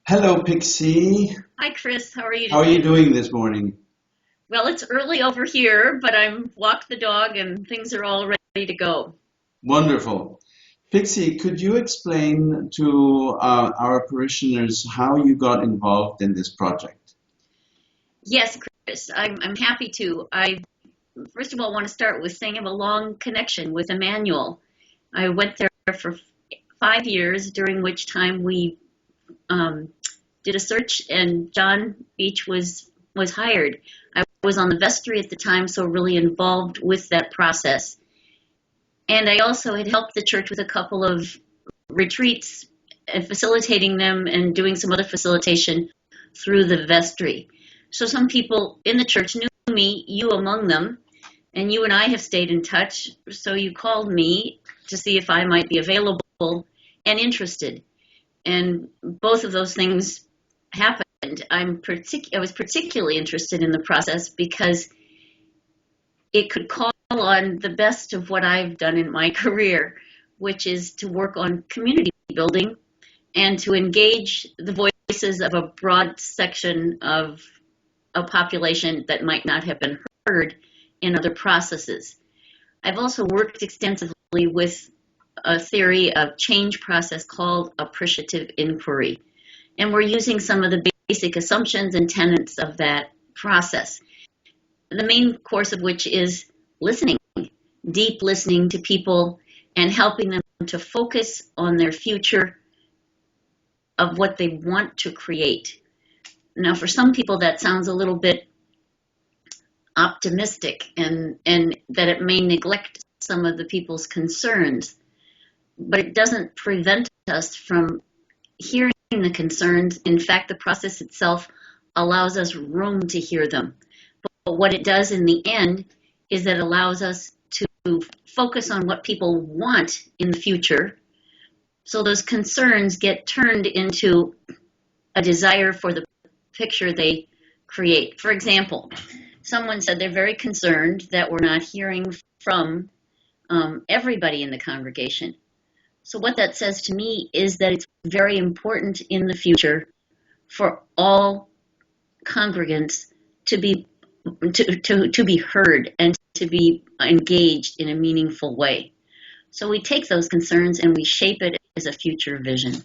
Hello, Pixie. Hi, Chris. How are you How are you today? doing this morning? Well, it's early over here, but I'm walked the dog and things are all ready to go. Wonderful. Pixie, could you explain to our parishioners how you got involved in this project? Yes, Chris, I'm happy to. I first of all want to start with saying I have a long connection with Emmanuel. I went there for 5 years, during which time we um, did a search, and John Beach was hired. I was on the vestry at the time, so really involved with that process. And I also had helped the church with a couple of retreats and facilitating them and doing some other facilitation through the vestry. So some people in the church knew me, you among them, and you and I have stayed in touch. So you called me to see if I might be available and interested. And both of those things happened. I was particularly interested in the process because it could call on the best of what I've done in my career, which is to work on community building and to engage the voices of a broad section of a population that might not have been heard in other processes. I've also worked extensively with a theory of change process called appreciative inquiry. And we're using some of the basic assumptions and tenets of that process. The main course of which is listening, deep listening to people and helping them to focus on their future of what they want to create. Now, for some people, that sounds a little bit optimistic and that it may neglect some of the people's concerns, but it doesn't prevent us from hearing the concerns. In fact, the process itself allows us room to hear them. But what it does in the end is that it allows us to focus on what people want in the future. So those concerns get turned into a desire for the picture they create. For example, someone said they're very concerned that we're not hearing from everybody in the congregation. So what that says to me is that it's very important in the future for all congregants to be to be heard and to be engaged in a meaningful way. So we take those concerns and we shape it as a future vision.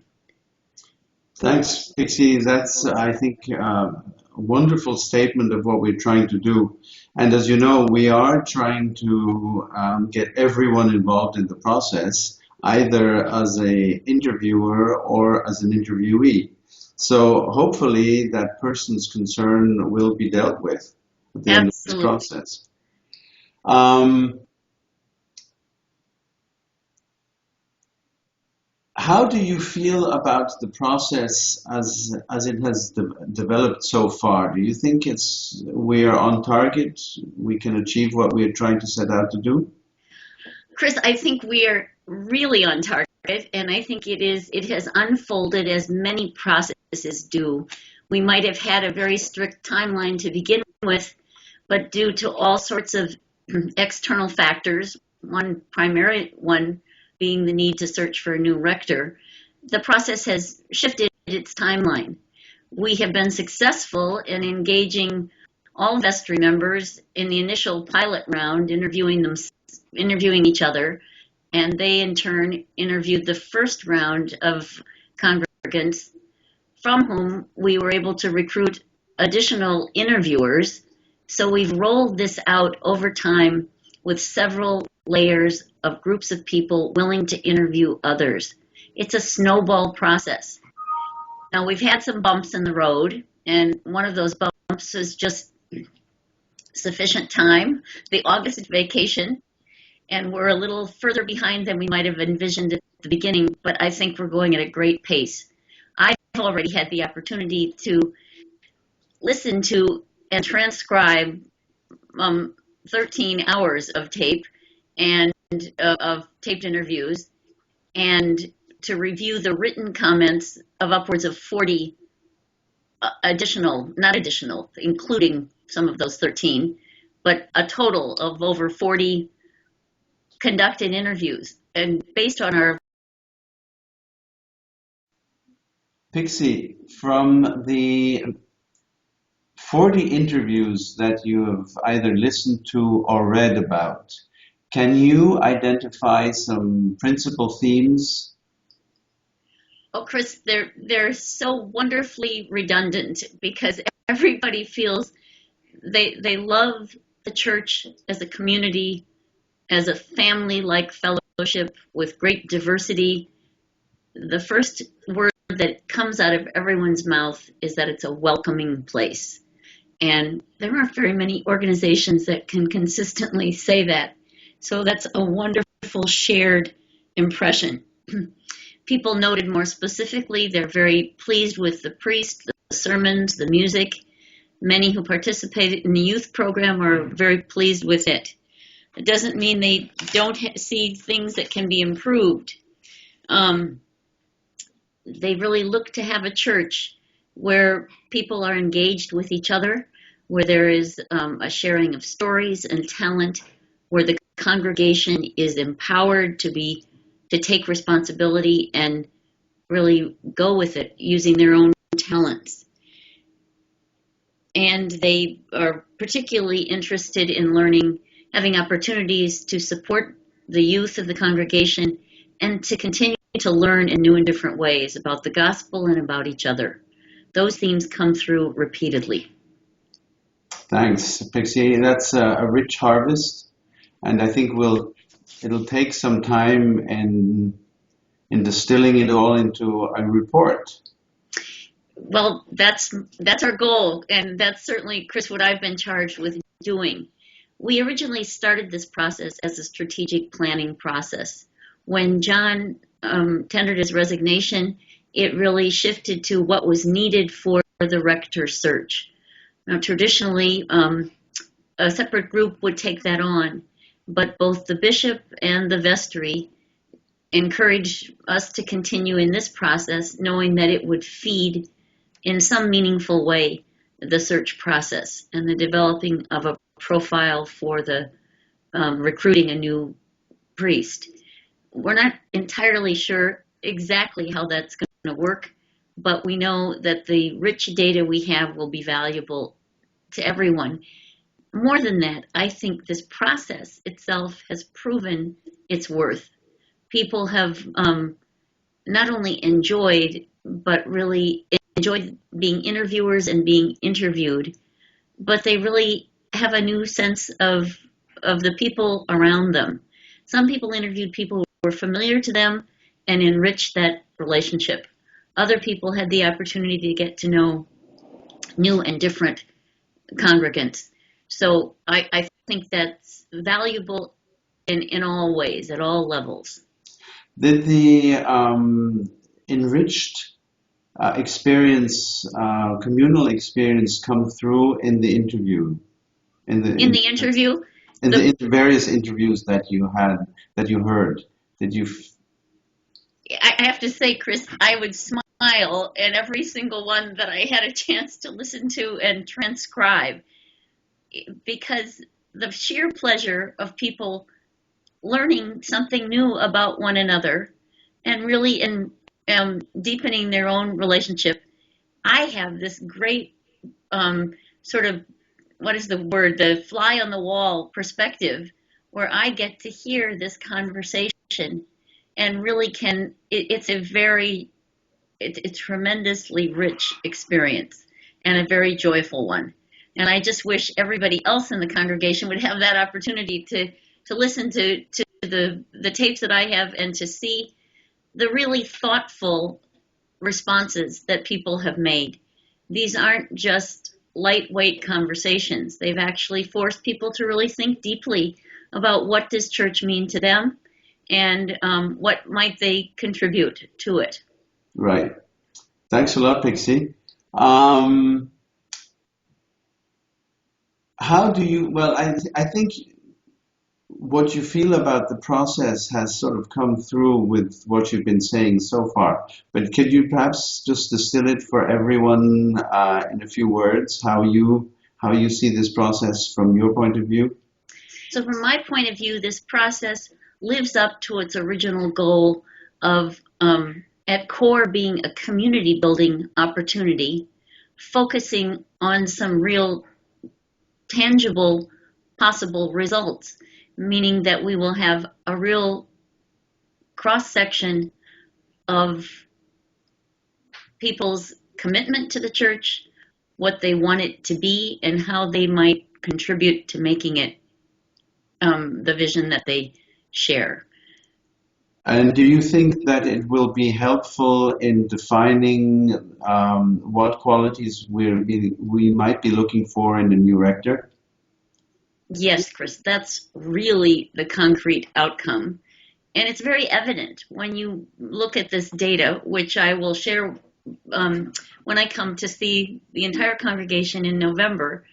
Thanks, Pixie. That's, I think, a wonderful statement of what we're trying to do. And as you know, we are trying to get everyone involved in the process, either as a interviewer or as an interviewee. So hopefully that person's concern will be dealt with at the end of this Absolutely. process. Um, How do you feel about the process as it has developed so far? Do you think we are on target? We can achieve what we are trying to set out to do? Chris, I think we are really on target, and I think it has unfolded as many processes do. We might have had a very strict timeline to begin with, but due to all sorts of external factors, one primary one being the need to search for a new rector, the process has shifted its timeline. We have been successful in engaging all vestry members in the initial pilot round, interviewing each other, and they in turn interviewed the first round of congregants from whom we were able to recruit additional interviewers. So we've rolled this out over time with several layers of groups of people willing to interview others. It's a snowball process. Now, we've had some bumps in the road, and one of those bumps is just sufficient time, the August vacation, and we're a little further behind than we might have envisioned at the beginning, but I think we're going at a great pace. I've already had the opportunity to listen to and transcribe 13 hours of tape and of taped interviews, and to review the written comments of upwards of 40 not additional, including some of those 13, but a total of over 40 conducted interviews. And based on our Pixie, from the 40 interviews that you have either listened to or read about, can you identify some principal themes? Oh, Chris, they're so wonderfully redundant because everybody feels they love the church as a community, as a family-like fellowship with great diversity. The first word that comes out of everyone's mouth is that it's a welcoming place. And there aren't very many organizations that can consistently say that. So that's a wonderful shared impression. People noted more specifically they're very pleased with the priest, the sermons, the music. Many who participated in the youth program are very pleased with it. It doesn't mean they don't see things that can be improved. They really look to have a church where people are engaged with each other, where there is a sharing of stories and talent, where the congregation is empowered to take responsibility and really go with it using their own talents. And they are particularly interested in learning, having opportunities to support the youth of the congregation and to continue to learn in new and different ways about the gospel and about each other. Those themes come through repeatedly. Thanks, Pixie. That's a rich harvest, and I think it'll take some time in distilling it all into a report. Well, that's our goal, and that's certainly, Chris, what I've been charged with doing. We originally started this process as a strategic planning process. When John tendered his resignation, it really shifted to what was needed for the rector search. Now, traditionally, a separate group would take that on, but both the bishop and the vestry encouraged us to continue in this process, knowing that it would feed in some meaningful way the search process and the developing of a profile for the recruiting a new priest. We're not entirely sure exactly how that's going to work, but we know that the rich data we have will be valuable to everyone. More than that, I think this process itself has proven its worth. People have not only enjoyed, but really enjoyed being interviewers and being interviewed, but they really have a new sense of the people around them. Some people interviewed people who were familiar to them and enriched that relationship. Other people had the opportunity to get to know new and different congregants. So I think that's valuable in all ways, at all levels. Did the enriched experience, communal experience, come through in the interview? In the interview? In the various interviews that you heard, did you? I have to say, Chris, I would smile at every single one that I had a chance to listen to and transcribe, because the sheer pleasure of people learning something new about one another and really deepening their own relationship. I have this great sort of, what is the word, the fly on the wall perspective, where I get to hear this conversation and really it's a tremendously rich experience and a very joyful one. And I just wish everybody else in the congregation would have that opportunity to listen to the tapes that I have and to see the really thoughtful responses that people have made. These aren't just lightweight conversations. They've actually forced people to really think deeply about what does church mean to them and what might they contribute to it. Right. Thanks a lot, Pixie. How do you, well, I think what you feel about the process has sort of come through with what you've been saying so far. But could you perhaps just distill it for everyone in a few words, how you see this process from your point of view? So from my point of view, this process lives up to its original goal of at core being a community building opportunity, focusing on some real tangible possible results, meaning that we will have a real cross section of people's commitment to the church, what they want it to be, and how they might contribute to making it the vision that they share. And do you think that it will be helpful in defining what qualities we might be looking for in a new rector? Yes, Chris, that's really the concrete outcome. And it's very evident when you look at this data, which I will share when I come to see the entire congregation in November.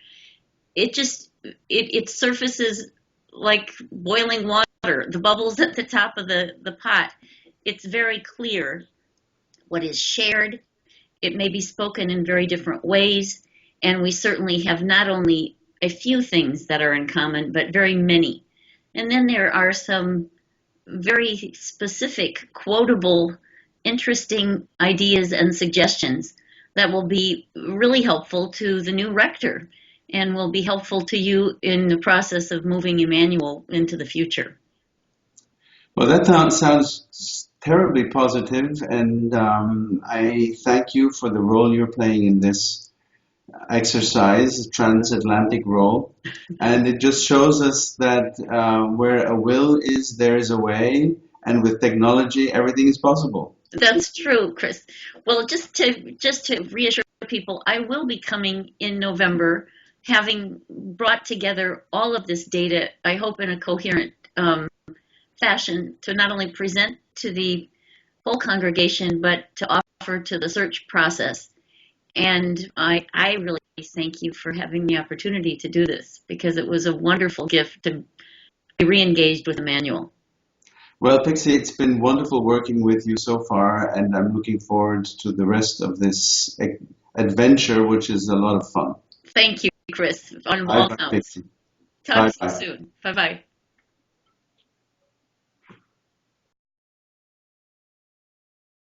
It surfaces like boiling water, the bubbles at the top of the pot. It's very clear what is shared. It may be spoken in very different ways, and we certainly have not only a few things that are in common, but very many. And then there are some very specific, quotable, interesting ideas and suggestions that will be really helpful to the new rector and will be helpful to you in the process of moving Emmanuel into the future. Well, that sounds terribly positive, and I thank you for the role you're playing in this exercise, transatlantic role. And it just shows us that where a will is, there is a way, and with technology, everything is possible. That's true, Chris. Well, just to reassure people, I will be coming in November, having brought together all of this data, I hope in a coherent fashion, to not only present to the whole congregation, but to offer to the search process. And I really thank you for having the opportunity to do this, because it was a wonderful gift to be re-engaged with Emmanuel. Well, Pixie, it's been wonderful working with you so far, and I'm looking forward to the rest of this adventure, which is a lot of fun. Thank you, Chris, on all Bye-bye, counts. Pixie. Talk to you Bye-bye. soon. Bye-bye.